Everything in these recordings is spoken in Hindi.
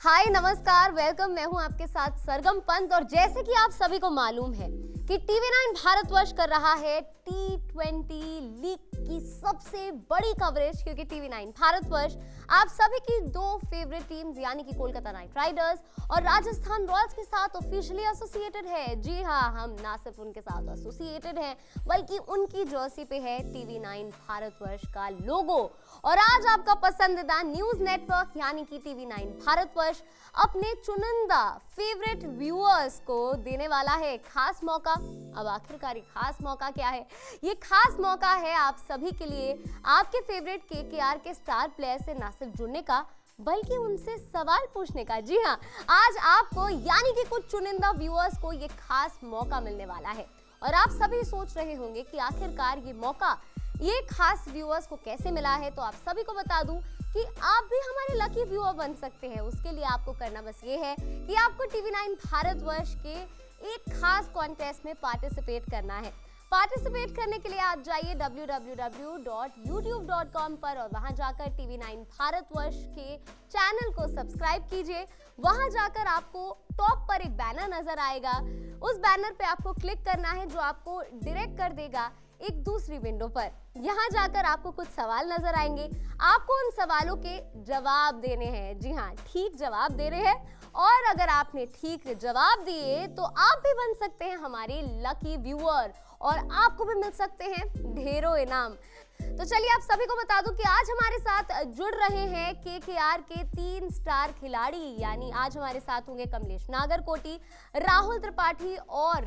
हाय नमस्कार, वेलकम। मैं हूं आपके साथ सरगम पंत। और जैसे कि आप सभी को मालूम है कि टीवी9 भारतवर्ष कर रहा है T20 लीग की सबसे बड़ी कवरेज, क्योंकि टीवी9 भारतवर्ष आप सभी की दो फेवरेट टीम्स यानी कि कोलकाता नाइट राइडर्स और राजस्थान रॉयल्स के साथ ऑफिशियली एसोसिएटेड है। जी हाँ, हम ना सिर्फ उनके साथ एसोसिएटेड हैं बल्कि उनकी जर्सी पे है टीवी9 भारतवर्ष का लोगो। और आज आपका पसंदीदा न्यूज नेटवर्क यानी कि टीवी9 भारतवर्ष अपने चुनिंदा फेवरेट व्यूअर्स को देने वाला है खास मौका। अब आखिरकार ये खास मौका क्या है? ये खास मौका है आप सभी के लिए आपके फेवरेट केकेआर के स्टार प्लेयर से ना सिर्फ जुड़ने का बल्कि उनसे सवाल पूछने का। जी हाँ, आज आपको यानी कि कुछ चुनिंदा व्यूअर्स को ये खास मौका मिलने वाला है। और आप सभी सोच रहे होंगे कि आखिरकार ये मौका ये खास व्यूअर्स को कैसे मिला है। तो आप सभी को बता दूं कि आप भी हमारे लकी व्यूअर बन सकते हैं। उसके लिए आपको करना बस ये है कि आपको टीवी9 भारतवर्ष के एक खास कॉन्टेस्ट में पार्टिसिपेट करना है। पार्टिसिपेट करने के लिए आप जाइए www.youtube.com पर और वहां जाकर टीवी9 भारतवर्ष के चैनल को सब्सक्राइब कीजिए। वहां जाकर आपको टॉप पर एक बैनर नजर आएगा। उस बैनर पे आपको क्लिक करना है जो आपको डायरेक्ट कर देगा एक दूसरी विंडो पर। यहाँ जाकर आपको कुछ सवाल नजर आएंगे, आपको उन सवालों के जवाब देने हैं। जी हाँ, ठीक जवाब दे रहे हैं। और अगर आपने ठीक जवाब दिए तो आप भी बन सकते हैं हमारे लकी व्यूअर और आपको भी मिल सकते हैं ढेरों इनाम। तो चलिए आप सभी को बता दूं कि आज हमारे साथ जुड़ रहे हैं केकेआर के 3 स्टार खिलाड़ी, यानी आज हमारे साथ होंगे कमलेश नागरकोटी, राहुल त्रिपाठी और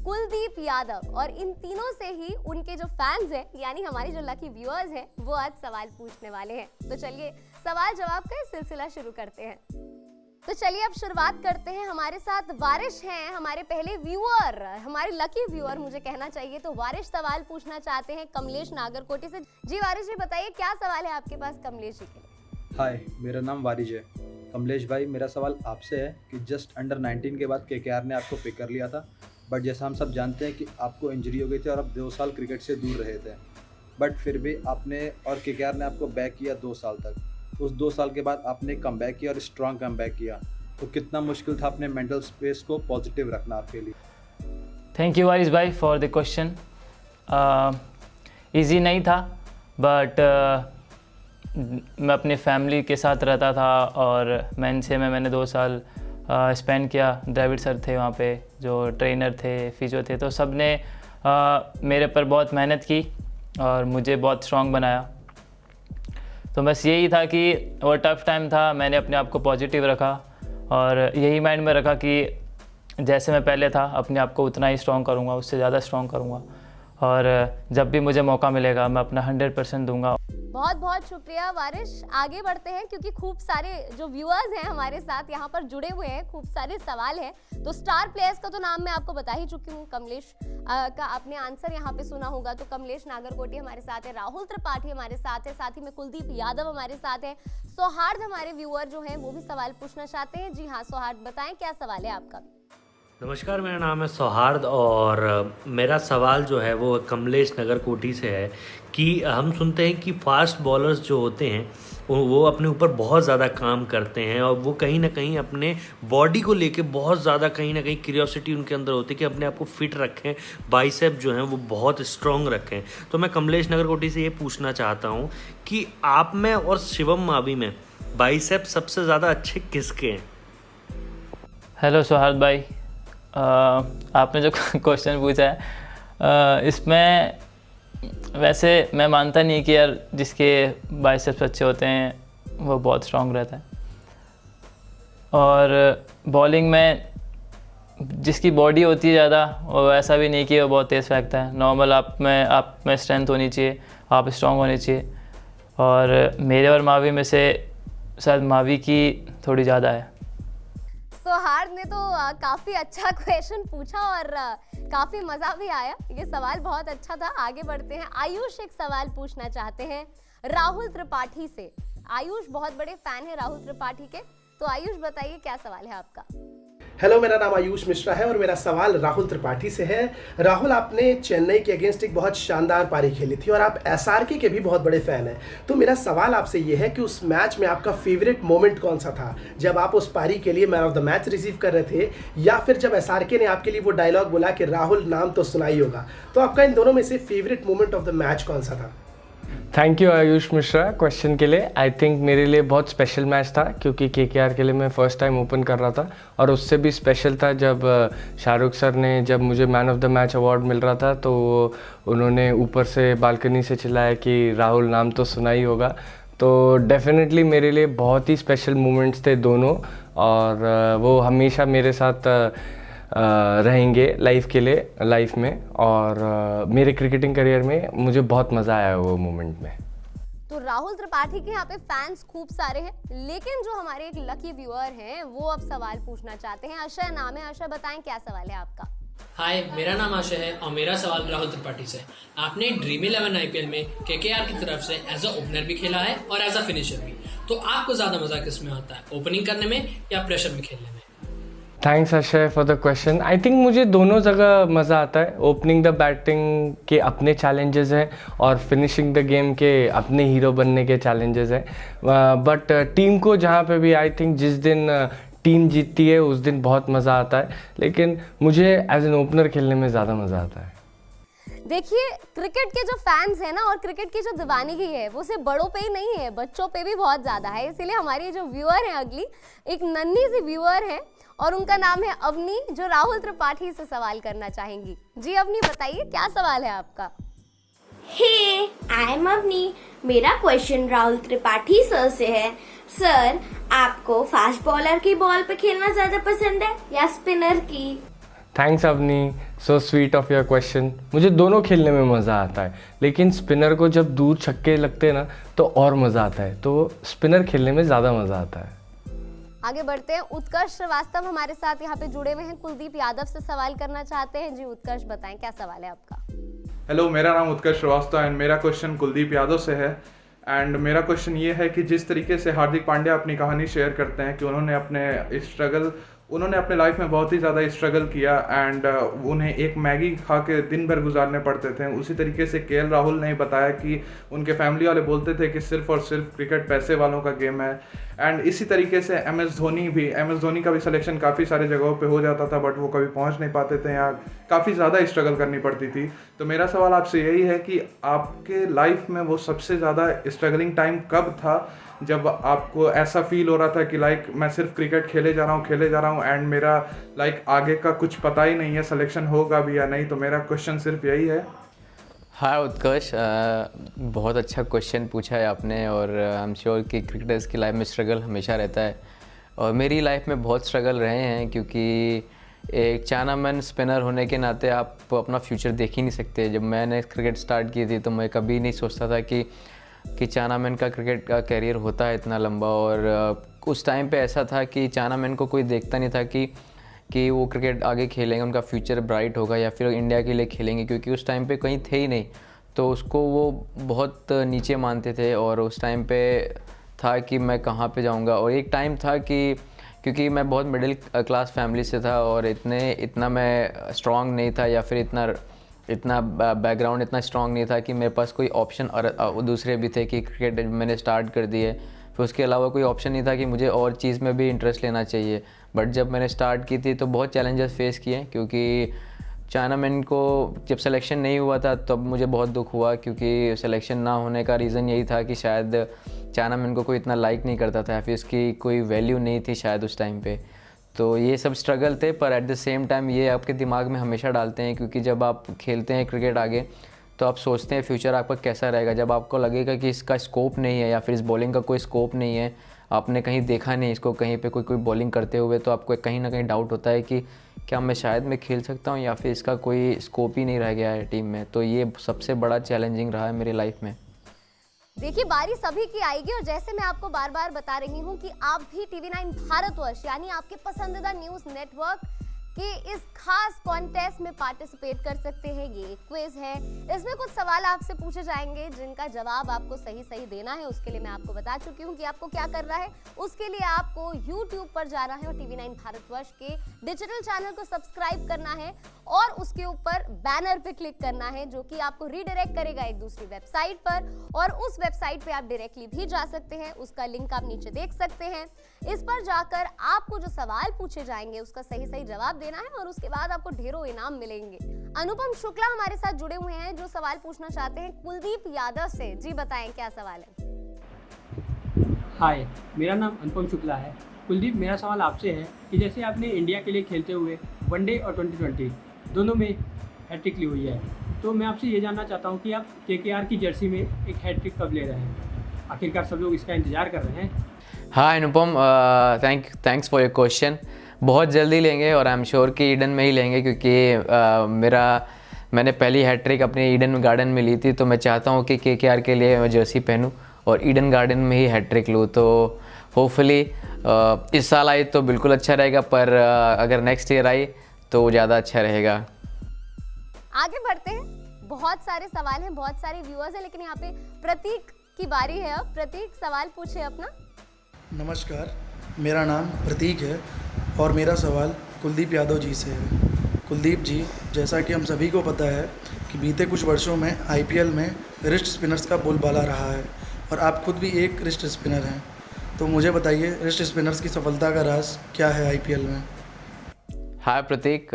कुलदीप यादव। और इन तीनों से ही उनके जो फैंस हैं यानी हमारे जो लकी व्यूअर्स हैं वो आज सवाल पूछने वाले हैं। तो चलिए सवाल जवाब का सिलसिला शुरू करते हैं। तो चलिए अब शुरुआत करते हैं। हमारे साथ वारिश हैं, हमारे पहले व्यूअर, हमारे लकी व्यूअर मुझे कहना चाहिए। तो वारिश सवाल पूछना चाहते हैं कमलेश नागरकोटी से। जी वारिश जी, बताइए क्या सवाल है आपके पास कमलेश जी के लिए? हाय, मेरा नाम वारिश है। कमलेश भाई, मेरा सवाल आपसे है कि जस्ट अंडर 19 के बाद केकेआर ने आपको पिक कर लिया था, बट जैसा हम सब जानते हैं कि आपको इंजरी हो गई थी और आप 2 साल क्रिकेट से दूर रहे थे, बट फिर भी आपने और केकेआर ने आपको बैक किया 2 साल तक। उस 2 साल के बाद आपने कम बैक किया और स्ट्रॉन्ग कम बैक किया, तो कितना मुश्किल था अपने मेंटल स्पेस को पॉजिटिव रखना आपके लिए? थैंक यू वारिस भाई फॉर द क्वेश्चन। ईजी नहीं था, बट मैं अपनी फैमिली के साथ रहता था और मैंने 2 साल स्पेंड किया। द्रविड़ सर थे वहाँ पे, जो ट्रेनर थे, फिजियो थे, तो सब ने मेरे पर बहुत मेहनत की और मुझे बहुत स्ट्रॉन्ग बनाया। तो बस यही था कि वो टफ़ टाइम था, मैंने अपने आप को पॉजिटिव रखा और यही माइंड में रखा कि जैसे मैं पहले था अपने आप को उतना ही स्ट्रॉन्ग करूँगा, उससे ज़्यादा स्ट्रॉन्ग करूँगा और जब भी मुझे मौका मिलेगा मैं अपना 100% दूंगा। बहुत बहुत शुक्रिया वारिश। आगे बढ़ते हैं क्योंकि खूब सारे जो व्यूअर्स हैं हमारे साथ यहाँ पर जुड़े हुए हैं, खूब सारे सवाल हैं। तो स्टार प्लेयर्स का तो नाम मैं आपको बता ही चुकी हूँ। कमलेश का आपने आंसर यहाँ पे सुना होगा। तो कमलेश नागरकोटी हमारे साथ है, राहुल त्रिपाठी हमारे साथ है, साथ ही में कुलदीप यादव हमारे साथ है। सौहार्द हमारे व्यूअर जो हैं वो भी सवाल पूछना चाहते हैं। जी हाँ सौहार्द, बताएं क्या सवाल है आपका? नमस्कार, मेरा नाम है सौहार्द और मेरा सवाल जो है वो कमलेश नगरकोटी से है कि हम सुनते हैं कि फास्ट बॉलर्स जो होते हैं वो अपने ऊपर बहुत ज़्यादा काम करते हैं और वो कहीं ना कहीं अपने बॉडी को लेके बहुत ज़्यादा कहीं ना कहीं क्यूरियोसिटी उनके अंदर होती है कि अपने आप को फिट रखें, बाइसेप जो हैं वो बहुत स्ट्रॉन्ग रखें। तो मैं कमलेश नगरकोटी से ये पूछना चाहता हूँ कि आप में और शिवम मावी में बाइसेप सबसे ज़्यादा अच्छे किसके हैं? हेलो सौहार्द भाई, आपने जो क्वेश्चन पूछा है इसमें वैसे मैं मानता नहीं कि यार जिसके बाइसेप्स अच्छे होते हैं वो बहुत स्ट्रॉन्ग रहता है। और बॉलिंग में जिसकी बॉडी होती है ज़्यादा वो ऐसा भी नहीं कि वो बहुत तेज़ फेंकता है। नॉर्मल आप में स्ट्रेंथ होनी चाहिए, आप स्ट्रॉन्ग होने चाहिए। और मेरे और मावी में से शायद मावी की थोड़ी ज़्यादा है। सौहार्द ने तो काफी अच्छा क्वेश्चन पूछा और काफी मजा भी आया। ये सवाल बहुत अच्छा था। आगे बढ़ते हैं। आयुष एक सवाल पूछना चाहते हैं राहुल त्रिपाठी से। आयुष बहुत बड़े फैन है राहुल त्रिपाठी के। तो आयुष बताइए क्या सवाल है आपका? हेलो, मेरा नाम आयुष मिश्रा है और मेरा सवाल राहुल त्रिपाठी से है। राहुल, आपने चेन्नई के अगेंस्ट एक बहुत शानदार पारी खेली थी और आप एसआरके के भी बहुत बड़े फ़ैन हैं। तो मेरा सवाल आपसे ये है कि उस मैच में आपका फेवरेट मोमेंट कौन सा था? जब आप उस पारी के लिए man of the match receive कर रहे थे, या फिर जब एसआरके ने आपके लिए वो डायलॉग बोला कि राहुल नाम तो सुना ही होगा। तो आपका इन दोनों में से favourite moment of the match कौन सा था? Thank you Ayush Mishra question के लिए। आई थिंक मेरे लिए बहुत स्पेशल मैच था क्योंकि केकेआर के लिए मैं फ़र्स्ट टाइम ओपन कर रहा था, और उससे भी स्पेशल था जब शाहरुख सर ने, जब मुझे man of the match award मिल रहा था, तो उन्होंने ऊपर से बालकनी से चिल्लाया कि राहुल नाम तो सुना ही होगा। तो डेफिनेटली मेरे लिए बहुत ही स्पेशल मोमेंट्स थे दोनों, और वो हमेशा मेरे साथ रहेंगे लाइफ में, और मेरे क्रिकेटिंग करियर में मुझे बहुत मज़ा आया वो मोमेंट में। तो राहुल त्रिपाठी के यहाँ पे फैंस खूब सारे हैं, लेकिन जो हमारे एक लकी व्यूअर हैं वो अब सवाल पूछना चाहते हैं। आशय नाम है, आशय बताएं क्या सवाल है आपका? हाय, मेरा नाम आशय है और मेरा सवाल राहुल त्रिपाठी से। आपने ड्रीम 11 आईपीएल में केकेआर की तरफ से एज अ ओपनर भी खेला है और एज अ फिनिशर भी, तो आपको ज्यादा मजा किस में आता है, ओपनिंग करने में या प्रेशर में खेलने में? Thanks Akshay for the question. I think मुझे दोनों जगह मज़ा आता है। ओपनिंग द बैटिंग के अपने चैलेंजेस हैं और फिनिशिंग द गेम के अपने हीरो बनने के चैलेंजेस हैं। बट टीम को जहाँ पे भी, आई थिंक जिस दिन टीम जीतती है उस दिन बहुत मज़ा आता है, लेकिन मुझे एज एन ओपनर खेलने में ज़्यादा मज़ा आता है। देखिए, क्रिकेट के जो फैंस हैं ना, और क्रिकेट की जो दीवानगी है, वो सिर्फ बड़ों पे ही नहीं है, बच्चों पे भी बहुत ज़्यादा है। इसीलिए हमारी जो व्यूअर हैं, अगली एक नन्ही सी व्यूअर है और उनका नाम है अवनी, जो राहुल त्रिपाठी से सवाल करना चाहेंगी। जी अवनी, बताइए क्या सवाल है आपका? हे, आई एम अवनी। मेरा क्वेश्चन राहुल त्रिपाठी सर से है। सर, आपको फास्ट बॉलर की बॉल पे खेलना ज्यादा पसंद है या स्पिनर की? Thanks Avani, so sweet of your question. मुझे दोनों खेलने में मज़ा आता है, लेकिन स्पिनर को जब दूर छक्के लगते हैं ना तो और मज़ा आता है, तो स्पिनर खेलने में ज़्यादा मज़ा आता है। आगे बढ़ते हैं। उत्कर्ष श्रीवास्तव हमारे साथ यहाँ पे जुड़े हुए हैं, कुलदीप यादव से सवाल करना चाहते हैं। जी उत्कर्ष, बताएं क्या सवाल है आपका? हेलो, मेरा नाम उत्कर्ष श्रीवास्तव एंड मेरा क्वेश्चन कुलदीप यादव से है। एंड मेरा क्वेश्चन ये है कि जिस तरीके से हार्दिक पांड्या अपनी कहानी शेयर करते हैं कि उन्होंने अपने लाइफ में बहुत ही ज़्यादा स्ट्रगल किया एंड उन्हें एक मैगी खा के दिन भर गुजारने पड़ते थे, उसी तरीके से केएल राहुल ने बताया कि उनके फैमिली वाले बोलते थे कि सिर्फ और सिर्फ क्रिकेट पैसे वालों का गेम है। एंड इसी तरीके से एम एस धोनी का भी सिलेक्शन काफ़ी सारे जगहों पे हो जाता था, बट वो कभी पहुंच नहीं पाते थे, यहाँ काफ़ी ज़्यादा स्ट्रगल करनी पड़ती थी। तो मेरा सवाल आपसे यही है कि आपके लाइफ में वो सबसे ज़्यादा स्ट्रगलिंग टाइम कब था, जब आपको ऐसा फील हो रहा था कि लाइक मैं सिर्फ क्रिकेट खेले जा रहा हूँ एंड मेरा लाइक आगे का कुछ पता ही नहीं है, सिलेक्शन होगा भी या नहीं। तो मेरा क्वेश्चन सिर्फ यही है। हाय उत्कर्ष, बहुत अच्छा क्वेश्चन पूछा है आपने, और आई एम श्योर कि क्रिकेटर्स की लाइफ में स्ट्रगल हमेशा रहता है, और मेरी लाइफ में बहुत स्ट्रगल रहे हैं, क्योंकि एक चायनामैन स्पिनर होने के नाते आप अपना फ्यूचर देख ही नहीं सकते। जब मैंने क्रिकेट स्टार्ट की थी तो मैं कभी नहीं सोचता था कि चायनामैन का क्रिकेट का कैरियर होता है इतना लंबा, और उस टाइम पे ऐसा था कि चायनामैन को कोई देखता नहीं था कि वो क्रिकेट आगे खेलेंगे, उनका फ्यूचर ब्राइट होगा या फिर इंडिया के लिए खेलेंगे, क्योंकि उस टाइम पे कहीं थे ही नहीं, तो उसको वो बहुत नीचे मानते थे। और उस टाइम पे था कि मैं कहाँ पे जाऊँगा, और एक टाइम था कि क्योंकि मैं बहुत मिडिल क्लास फैमिली से था और इतना मैं स्ट्रॉन्ग नहीं था, या फिर इतना बैकग्राउंड इतना स्ट्रॉन्ग नहीं था कि मेरे पास कोई ऑप्शन और दूसरे भी थे कि क्रिकेट मैंने स्टार्ट कर दिए, फिर उसके अलावा कोई ऑप्शन नहीं था कि मुझे और चीज़ में भी इंटरेस्ट लेना चाहिए। बट जब मैंने स्टार्ट की थी तो बहुत चैलेंजेस फेस किए, क्योंकि चायनामैन को जब सिलेक्शन नहीं हुआ था तब मुझे बहुत दुख हुआ, क्योंकि सिलेक्शन ना होने का रीज़न यही था कि शायद चायनामैन को कोई इतना लाइक नहीं करता था, फिर इसकी कोई वैल्यू नहीं थी शायद उस टाइम पे। तो ये सब स्ट्रगल थे, पर एट द सेम टाइम ये आपके दिमाग में हमेशा डालते हैं, क्योंकि जब आप खेलते हैं क्रिकेट आगे तो आप सोचते हैं फ्यूचर आपका कैसा रहेगा। जब आपको लगेगा कि इसका स्कोप नहीं है या फिर इस बॉलिंग का कोई स्कोप नहीं है, आपने कहीं देखा नहीं इसको कहीं पे कोई बॉलिंग करते हुए, तो आपको कहीं ना कहीं डाउट होता है कि क्या मैं खेल सकता हूँ या फिर इसका कोई स्कोप ही नहीं रह गया है टीम में। तो ये सबसे बड़ा चैलेंजिंग रहा है मेरी लाइफ में। देखिए, बारी सभी की आएगी, और जैसे मैं आपको बार बार बता रही हूँ कि आप भी TV9 भारतवर्ष यानी आपके पसंदीदा न्यूज़ नेटवर्क कि इस खास कॉन्टेस्ट में पार्टिसिपेट कर सकते हैं। ये एक क्विज है, इसमें कुछ सवाल आपसे पूछे जाएंगे जिनका जवाब आपको सही देना है। उसके लिए मैं आपको बता चुकी हूँ कि आपको क्या करना है। उसके लिए आपको YouTube पर जाना है और TV9 भारतवर्ष के डिजिटल चैनल को सब्सक्राइब करना है और उसके ऊपर बैनर पे क्लिक करना है जो कि आपको रीडायरेक्ट करेगा एक दूसरी वेबसाइट पर, और उस वेबसाइट पे आप डायरेक्टली भी जा सकते हैं। उसका लिंक आप नीचे देख सकते हैं। इस पर जाकर आपको जो सवाल पूछे जाएंगे उसका सही जवाब देना है और उसके बाद आपको ढेरों इनाम मिलेंगे। अनुपम शुक्ला हमारे साथ जुड़े हुए हैं जो सवाल पूछना चाहते हैं कुलदीप यादव से। जी बताएं क्या सवाल है। हाय, मेरा नाम अनुपम शुक्ला है। कुलदीप, मेरा सवाल आपसे है कि जैसे आपने इंडिया के लिए खेलते हुए वनडे और T20 दोनों में हैट्रिक ली हुई है, तो मैं आपसे ये जानना चाहता हूँ कि आप KKR की जर्सी में एक हैट्रिक कब ले रहे हैं? आखिरकार सब लोग इसका इंतज़ार कर रहे हैं। हाँ अनुपम, थैंक्स फॉर योर क्वेश्चन। बहुत जल्दी लेंगे और आई एम श्योर कि ईडन में ही लेंगे, क्योंकि मैंने पहली हैट्रिक अपने ईडन गार्डन में ली थी, तो मैं चाहता हूँ कि KKR के लिए मैं जर्सी पहनूँ और ईडन गार्डन में ही हैट्रिक लूँ। तो होपफुली इस साल आई तो बिल्कुल अच्छा रहेगा, पर अगर नेक्स्ट ईयर आई तो ज़्यादा अच्छा रहेगा। आगे बढ़ते हैं। बहुत सारे सवाल हैं, बहुत सारे व्यूअर्स हैं, लेकिन यहाँ पे प्रतीक की बारी है। अब प्रतीक सवाल पूछे अपना। नमस्कार, मेरा नाम प्रतीक है और मेरा सवाल कुलदीप यादव जी से है। कुलदीप जी, जैसा कि हम सभी को पता है कि बीते कुछ वर्षों में IPL में रिस्ट स्पिनर्स का बोलबाला रहा है और आप खुद भी एक रिस्ट स्पिनर हैं, तो मुझे बताइए रिस्ट स्पिनर्स की सफलता का राज क्या है IPL में? हाय प्रतीक,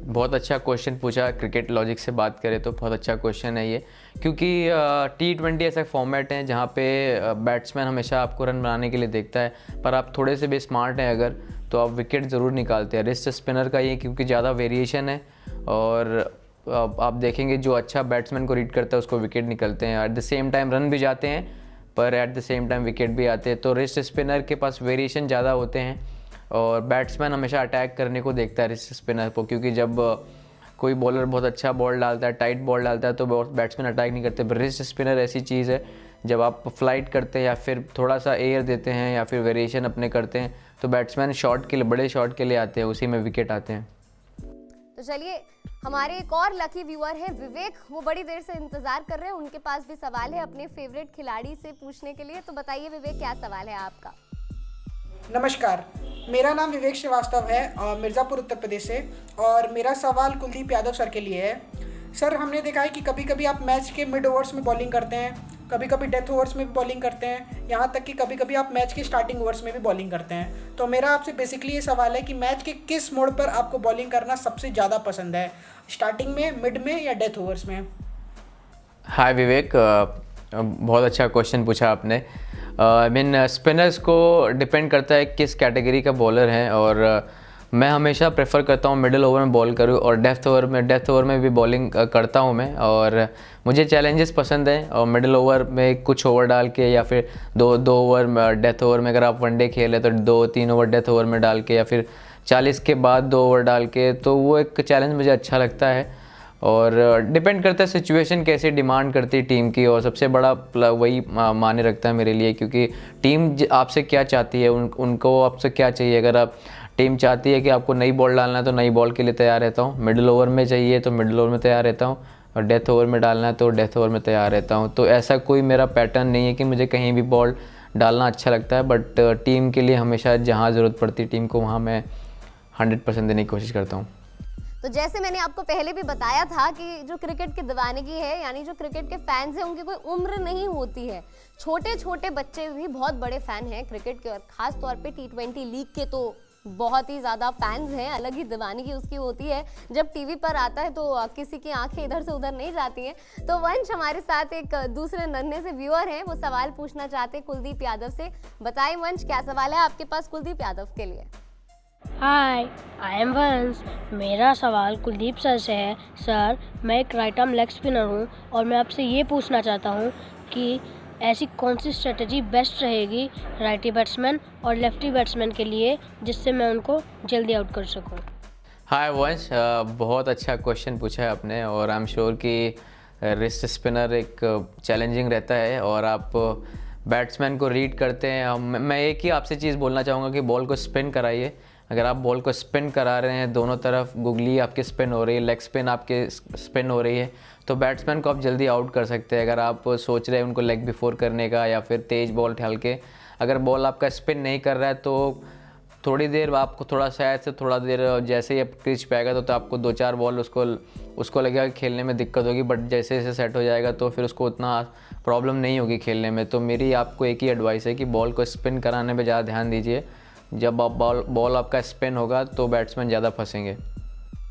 बहुत अच्छा क्वेश्चन पूछा। क्रिकेट लॉजिक से बात करें तो बहुत अच्छा क्वेश्चन है ये, क्योंकि T20 ऐसा फॉर्मेट है जहाँ पे बैट्समैन हमेशा आपको रन बनाने के लिए देखता है, पर आप थोड़े से भी स्मार्ट हैं अगर, तो आप विकेट ज़रूर निकालते हैं। रिस्ट स्पिनर का ये क्योंकि ज़्यादा वेरिएशन है और आप देखेंगे जो अच्छा बैट्समैन को रीड करता है उसको विकेट निकलते हैं। At the same time run भी जाते हैं, पर at the same time wicket भी आते हैं। तो रिस्ट स्पिनर के पास वेरिएशन ज़्यादा होते हैं और बैट्समैन हमेशा अटैक करने को देखता है रिस्ट स्पिनर को, क्योंकि जब कोई बॉलर बहुत अच्छा बॉल डालता है, टाइट बॉल डालता है, तो बैट्समैन अटैक नहीं करते। पर रिस्ट स्पिनर ऐसी चीज़ है, जब आप फ्लाइट करते हैं या फिर थोड़ा सा एयर देते हैं या फिर वेरिएशन अपने करते हैं, तो बैट्समैन शॉट के लिए, बड़े शॉट के लिए आते हैं, उसी में विकेट आते हैं। तो चलिए, हमारे एक और लकी व्यूअर है विवेक, वो बड़ी देर से इंतजार कर रहे हैं। उनके पास भी सवाल है अपने फेवरेट खिलाड़ी से पूछने के लिए। तो बताइए विवेक, क्या सवाल है आपका? नमस्कार, मेरा नाम विवेक श्रीवास्तव है और मिर्ज़ापुर उत्तर प्रदेश से, और मेरा सवाल कुलदीप यादव सर के लिए है। सर, हमने देखा है कि कभी कभी आप मैच के मिड ओवर्स में बॉलिंग करते हैं, कभी कभी डेथ ओवर्स में भी बॉलिंग करते हैं, यहाँ तक कि कभी कभी आप मैच के स्टार्टिंग ओवर्स में भी बॉलिंग करते हैं। तो मेरा आपसे बेसिकली ये सवाल है कि मैच के किस मोड पर आपको बॉलिंग करना सबसे ज़्यादा पसंद है, स्टार्टिंग में, मिड में या डेथ ओवर्स में? हाय विवेक, बहुत अच्छा क्वेश्चन पूछा आपने। स्पिनर्स को डिपेंड करता है किस कैटेगरी का बॉलर है, और मैं हमेशा प्रेफर करता हूँ मिडिल ओवर में बॉल करूँ और डेथ ओवर में भी बॉलिंग करता हूँ मैं, और मुझे चैलेंजेस पसंद हैं। और मिडिल ओवर में कुछ ओवर डाल के या फिर दो ओवर डेथ ओवर में, अगर आप वनडे खेले तो 2-3 ओवर डेथ ओवर में डाल के या फिर 40 के बाद 2 ओवर डाल के, तो वो एक चैलेंज मुझे अच्छा लगता है। और डिपेंड करता है सिचुएशन कैसे डिमांड करती है टीम की, और सबसे बड़ा वही माने रखता है मेरे लिए, क्योंकि टीम आपसे क्या चाहती है, उनको आपसे क्या चाहिए। अगर आप टीम चाहती है कि आपको नई बॉल डालना है तो नई बॉल के लिए तैयार रहता हूँ, मिडिल ओवर में चाहिए तो मिडिल ओवर में तैयार रहता हूँ, और डेथ ओवर में डालना है तो डेथ ओवर में तैयार रहता हूँ। तो ऐसा कोई मेरा पैटर्न नहीं है कि मुझे कहीं भी बॉल डालना अच्छा लगता है, बट टीम के लिए हमेशा जहाँ ज़रूरत पड़ती है टीम को, वहाँ मैं 100% देने की कोशिश करता हूँ। तो जैसे मैंने आपको पहले भी बताया था कि जो क्रिकेट की दीवानगी है, यानी जो क्रिकेट के फैंस हैं, उनकी कोई उम्र नहीं होती है। छोटे छोटे बच्चे भी बहुत बड़े फैन हैं क्रिकेट के, और ख़ास तौर पे T20 लीग के तो बहुत ही ज़्यादा फैंस हैं। अलग ही दीवानगी उसकी होती है। जब टीवी पर आता है तो किसी की आंखें इधर से उधर नहीं जाती हैं। तो वंश हमारे साथ एक दूसरे नन्हे से व्यूअर हैं, वो सवाल पूछना चाहते हैं कुलदीप यादव से। बताएं वंश, क्या सवाल है आपके पास कुलदीप यादव के लिए? हाय, आई एम वंश। मेरा सवाल कुलदीप सर से है। सर, मैं एक राइट आर्म लेग स्पिनर हूँ और मैं आपसे ये पूछना चाहता हूँ कि ऐसी कौन सी स्ट्रेटजी बेस्ट रहेगी राइटी बैट्समैन और लेफ्टी बैट्समैन के लिए, जिससे मैं उनको जल्दी आउट कर सकूँ। हाय वंश, बहुत अच्छा क्वेश्चन पूछा है आपने, और आई एम श्योर कि रिस्ट स्पिनर एक चैलेंजिंग रहता है और आप बैट्समैन को रीड करते हैं। मैं एक ही आपसे चीज़ बोलना चाहूँगा कि बॉल को स्पिन कराइए। अगर आप बॉल को स्पिन करा रहे हैं, दोनों तरफ गुगली आपकी स्पिन हो रही है, लेग स्पिन आपके स्पिन हो रही है, तो बैट्समैन को आप जल्दी आउट कर सकते हैं। अगर आप सोच रहे हैं उनको लेग बिफोर करने का या फिर तेज़ बॉल डाल के, अगर बॉल आपका स्पिन नहीं कर रहा है तो थोड़ी देर आपको थोड़ा देर जैसे ही आप क्रिच पे आएगा तो आपको 2-4 बॉल उसको लगेगा कि खेलने में दिक्कत होगी, बट जैसे जैसे सेट हो जाएगा तो फिर उसको उतना प्रॉब्लम नहीं होगी खेलने में। तो मेरी आपको एक ही एडवाइस है कि बॉल को स्पिन कराने पे ज़्यादा ध्यान दीजिए। जब आप बॉल आपका स्पिन होगा तो बैट्समैन ज़्यादा फंसेंगे।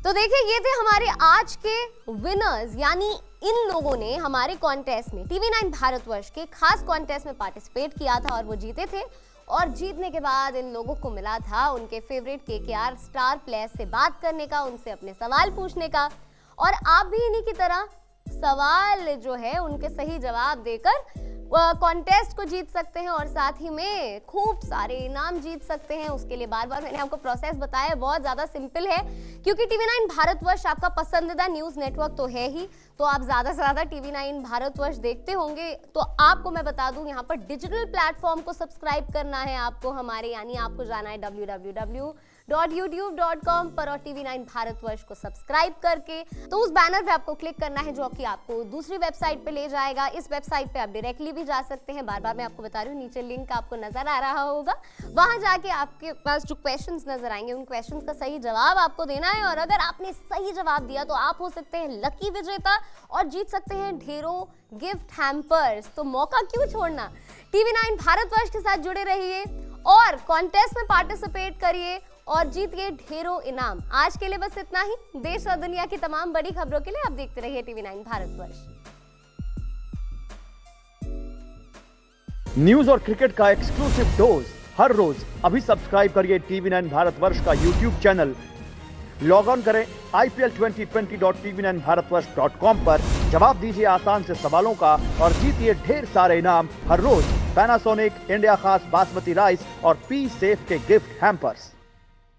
तो देखिए, ये थे हमारे आज के विनर्स, यानी इन लोगों ने हमारे कॉन्टेस्ट में, TV9 भारतवर्ष के खास कॉन्टेस्ट में पार्टिसिपेट किया था और वो जीते थे। और जीतने के बाद इन लोगों को मिला था उनके फेवरेट KKR स्टार प्लेयर्स से बात करने का, उनसे अपने सवाल पूछने का। और आप भी इन्हीं की तरह सवाल जो है उनके सही जवाब देकर कॉन्टेस्ट को जीत सकते हैं और साथ ही में खूब सारे इनाम जीत सकते हैं। उसके लिए बार बार मैंने आपको प्रोसेस बताया, बहुत ज़्यादा सिंपल है, क्योंकि TV9 भारतवर्ष आपका पसंदीदा न्यूज़ नेटवर्क तो है ही, तो आप ज़्यादा से ज़्यादा TV9 भारतवर्ष देखते होंगे। तो आपको मैं बता दूं, यहाँ पर डिजिटल प्लेटफॉर्म को सब्सक्राइब करना है आपको हमारे, यानी आपको जाना है www.youtube.com पर और TV9 भारतवर्ष को सब्सक्राइब करके तो उस बैनर पे आपको क्लिक करना है जो कि आपको दूसरी वेबसाइट पे ले जाएगा। इस वेबसाइट पे आप डायरेक्टली भी जा सकते हैं, बार बार मैं आपको बता रही हूँ, नीचे लिंक आपको नजर आ रहा होगा। वहां जाके आपके पास जो क्वेश्चंस नजर आएंगे उन क्वेश्चंस का सही जवाब आपको देना है, और अगर आपने सही जवाब दिया तो आप हो सकते हैं लकी विजेता और जीत सकते हैं ढेरों गिफ्ट हैम्पर्स। तो मौका क्यों छोड़ना, TV9 भारतवर्ष के साथ जुड़े रहिए और कॉन्टेस्ट में पार्टिसिपेट करिए और जीतिए ढेरों इनाम। आज के लिए बस इतना ही। देश और दुनिया की तमाम बड़ी खबरों के लिए आप देखते रहिए TV9 भारतवर्ष। न्यूज और क्रिकेट का एक्सक्लूसिव डोज हर रोज। अभी सब्सक्राइब करिए TV9 भारतवर्ष का YouTube चैनल। लॉग ऑन करें IPL2020.tv9bharatvarsh.com पर, जवाब दीजिए आसान से सवालों का और जीतिए ढेर सारे इनाम हर रोज। पैनासोनिक, इंडिया खास बासमती राइस और पी सेफ के गिफ्ट हैम्पर्स।